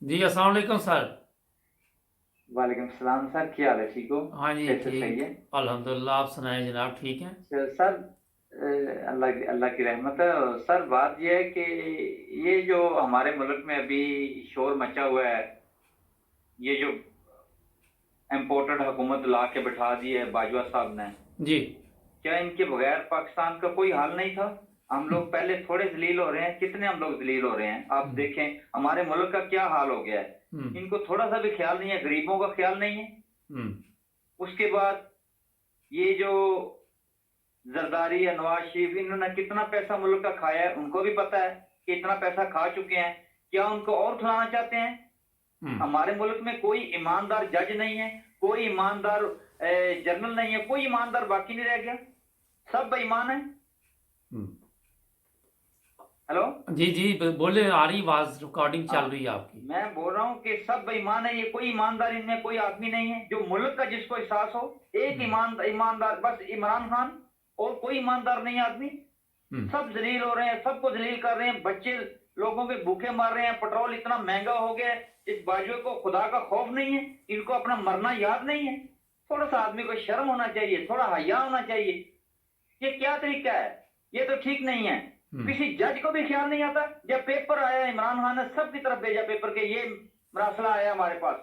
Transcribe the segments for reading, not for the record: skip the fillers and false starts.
जी अस्सलाम वालेकुम सर। वालेकुम सलाम सर, क्या हाल है? ठीक हो? हाँ जी कैसे? सही ठीक। है। अल्हम्दुलिल्लाह, आप सुनाएं जनाब, ठीक हैं? सर, अल्लाह की रहमत है। सर, बात यह है कि ये जो हमारे मुल्क में अभी शोर मचा हुआ है, ये जो इम्पोर्टेड हुकूमत ला के बिठा दी है बाजवा साहब ने, जी। क्या इनके बगैर पाकिस्तान का कोई हाल नहीं था? हम लोग पहले थोड़े जलील हो रहे हैं, कितने हम लोग जलील हो रहे हैं। आप हम्म। देखें हमारे मुल्क का क्या हाल हो गया है। हम्म। इनको थोड़ा सा भी ख्याल नहीं है, गरीबों का ख्याल नहीं है। हम्म। उसके बाद ये जो जरदारी या नवाज शरीफ, इन्होंने कितना पैसा मुल्क का खाया है, उनको भी पता है कि इतना पैसा खा चुके हैं। क्या उनको और खिलाना चाहते हैं? हम्म। हमारे मुल्क में कोई ईमानदार जज नहीं है, कोई ईमानदार जनरल नहीं है, कोई ईमानदार बाकी नहीं रह गया, सब बेईमान है। हम्म। हेलो। जी जी, बोले, आ रही आवाज, रिकॉर्डिंग चल हाँ, रही है आपकी। मैं बोल रहा हूँ कि सब बेईमान है, ये कोई ईमानदार इनमें कोई आदमी नहीं है जो मुल्क का जिसको एहसास हो। एक हम्म। ईमानदार बस इमरान खान, और कोई ईमानदार नहीं आदमी। हम्म। सब जलील हो रहे हैं, सबको जलील कर रहे हैं, बच्चे लोगों के भूखे मार रहे हैं, पेट्रोल इतना महंगा हो गया है। इस बाजुए को खुदा का खौफ नहीं है, इनको अपना मरना याद नहीं है। थोड़ा सा आदमी को शर्म होना चाहिए, थोड़ा हया होना चाहिए। ये क्या तरीका है? ये तो ठीक नहीं है। हम्म। किसी जज को भी ख्याल नहीं आता। जब पेपर आया, इमरान खान ने सबकी तरफ भेजा पेपर के, ये मरासला आया हमारे पास,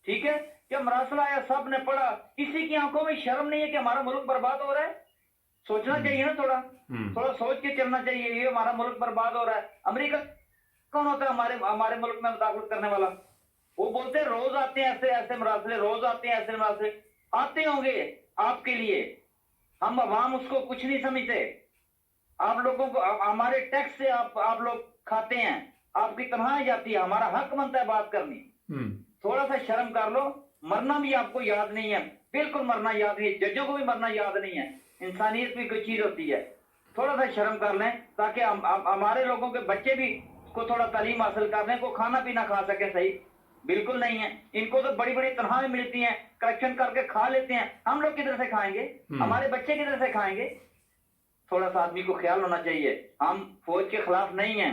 ठीक है। जब मरासला आया, सब ने पढ़ा, किसी की आंखों में शर्म नहीं है कि हमारा मुल्क बर्बाद हो रहा है। सोचना हम्म। चाहिए ना, थोड़ा हम्म। थोड़ा सोच के चलना चाहिए। ये हमारा मुल्क बर्बाद हो रहा है। अमेरिका कौन होता है हमारे हमारे मुल्क में मुदाखलत करने वाला? वो बोलते हैं रोज आते हैं ऐसे ऐसे मरासले, रोज आते हैं ऐसे मरासले। आते होंगे आपके लिए, हम अवाम उसको कुछ नहीं समझते। आप लोगों को हमारे टैक्स से आप लोग खाते हैं, आपकी तनख्वाह जाती है, हमारा हक बनता है बात करनी। हम्म। थोड़ा सा शर्म कर लो। मरना भी आपको याद नहीं है, बिल्कुल मरना याद नहीं है, जजों को भी मरना याद नहीं है। इंसानियत भी कोई चीज होती है। थोड़ा सा शर्म कर लें, ताकि हमारे लोगों के बच्चे भी को थोड़ा तालीम हासिल कर लें, को खाना पीना खा सके। सही बिल्कुल नहीं है। इनको तो बड़ी बड़ी तनख्वाहें मिलती हैं, कलेक्शन करके खा लेते हैं। हम लोग किधर से खाएंगे? हम्म। हमारे बच्चे किधर से खाएंगे? थोड़ा सा आदमी को ख्याल होना चाहिए। हम फौज के खिलाफ नहीं है,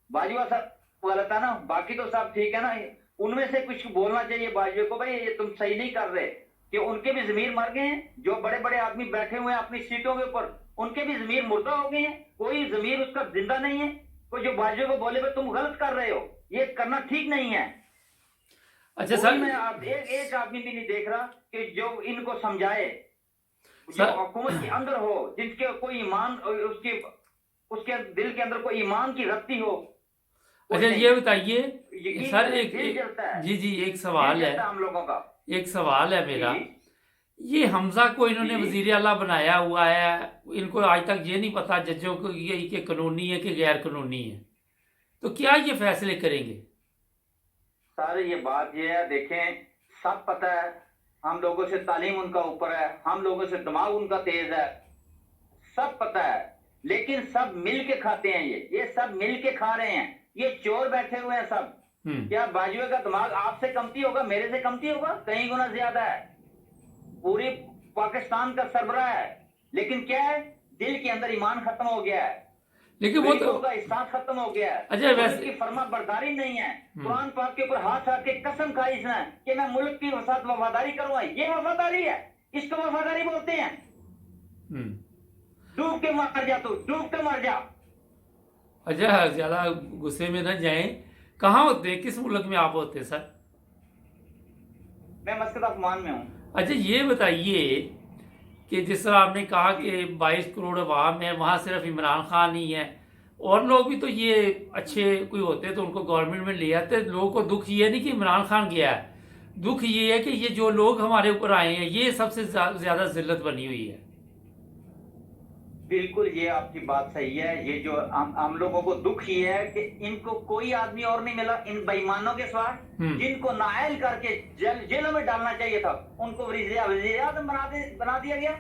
बाजवा साहब गलत है ना, बाकी तो सब ठीक है ना। उनमें से कुछ बोलना चाहिए बाजवे को, भाई ये तुम सही नहीं कर रहे। कि उनके भी जमीर मर गए हैं, जो बड़े बड़े आदमी बैठे हुए हैं अपनी सीटों के ऊपर, उनके भी जमीर मुर्दा हो गए हैं, कोई जमीर उसका जिंदा नहीं है। कोई जो बाजवे को बोले भाई तुम गलत कर रहे हो, ये करना ठीक नहीं है। अच्छा कोई सर। मैं एक आदमी भी नहीं देख रहा कि जो इनको समझाए, जो सर। हुकूमत के अंदर हो, जिसके कोई ईमान, उसके उसके दिल के अंदर कोई ईमान की रत्ती हो। कोई अच्छा नहीं। ये बताइए यकीन सर, करें, दिल जलता है, जी जी, एक दिल सवाल है। जलता है हम लोगों का। एक सवाल है जी मेरा। ये हमजा को इन्होंने जी। वजीर आला बनाया हुआ है, इनको आज तक ये नहीं पता जजों को ये कि कानूनी है कि गैर कानूनी है, तो क्या ये फैसले करेंगे? सारे ये बात ये है, देखें, सब पता है। हम लोगों से तालीम उनका ऊपर है, हम लोगों से दिमाग उनका तेज है, सब पता है। लेकिन सब मिल के खाते हैं, ये सब मिल के खा रहे हैं। ये चोर बैठे हुए हैं सब। हम्म। क्या बाजुए का दिमाग आपसे कमती होगा, मेरे से कमती होगा? कई गुना ज्यादा है। पूरी पाकिस्तान का सरबराह है, लेकिन क्या है, दिल के अंदर ईमान खत्म हो गया है, लेकिन वो तो, गरीबों का एहसास खत्म हो गया है, अच्छा मुल्क वैसे, की फर्मा बरदारी नहीं है। कुरान पाक के ऊपर हाथ रख के कसम खाई इसने कि मैं मुल्क की साथ वफादारी करूंगा। ये वफादारी है, इसको वफादारी बोलते हैं। हम्म। डूब के मर जा, तू डूब के मर जा। अच्छा ज्यादा गुस्से में न जाएं। कहाँ होते हैं, किस मुल्क में आप होते हैं सर? मैं मस्कत अफमान में हूँ। अच्छा ये बताइए कि जिस तरह आपने कहा जी। कि 22 करोड़ अवाम है, वहाँ सिर्फ इमरान खान ही है, और लोग भी तो ये अच्छे कोई होते तो उनको गवर्नमेंट में ले आते। लोगों को दुख ये नहीं कि इमरान खान गया है, दुख ये है कि ये जो लोग हमारे ऊपर आए हैं, ये सबसे ज्यादा जिल्लत बनी हुई है। बिल्कुल, ये आपकी बात सही है। ये जो हम लोगों को दुख ही है कि इनको कोई आदमी और नहीं मिला, इन बेईमानों के साथ, हम्म। जिनको नाअहल करके जेलों में डालना चाहिए था, उनको वजीर आजम बना दिया गया।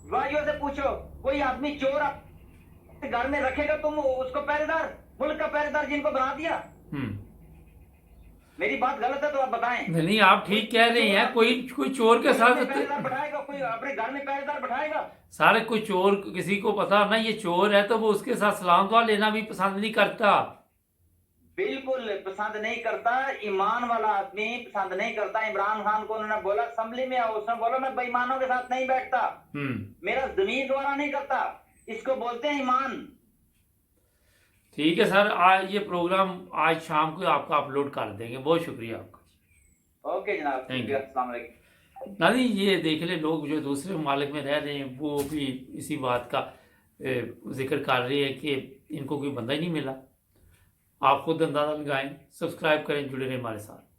वाजियों से पूछो, कोई आदमी चोर आपके घर में रखेगा तुम उसको पहरेदार, मुल्क का पहरेदार जिनको बना दिया? हम्म। मेरी बात गलत है तो आप बताएं। नहीं नहीं, आप कोई ठीक कह रहे चोर हैं। कोई कोई चोर के कोई साथ, अपने पहरेदार बैठाएगा? कोई अपने घर में पहरेदार बैठाएगा? सारे कोई चोर, किसी को पता ना ये चोर है तो वो उसके साथ सलाम दुआ लेना भी पसंद नहीं करता। बिल्कुल पसंद नहीं करता, ईमान वाला आदमी पसंद नहीं करता। इमरान खान को उन्होंने बोला असेंबली में, उसने बोला मैं बेईमानों के साथ नहीं बैठता, मेरा जमीर द्वारा नहीं करता, इसको बोलते हैं ईमान। ठीक है सर, आज ये प्रोग्राम आज शाम को आपका अपलोड कर देंगे। बहुत शुक्रिया आपका। ओके जनाब, Thank you. अस्सलाम वालेकुम। नानी ये देख ले, लोग जो दूसरे ममालिक में रह रहे हैं वो भी इसी बात का जिक्र कर रहे हैं कि इनको कोई बंदा ही नहीं मिला। आप खुद अंदाज़ा लगाएं, सब्सक्राइब करें, जुड़े रहें हमारे साथ।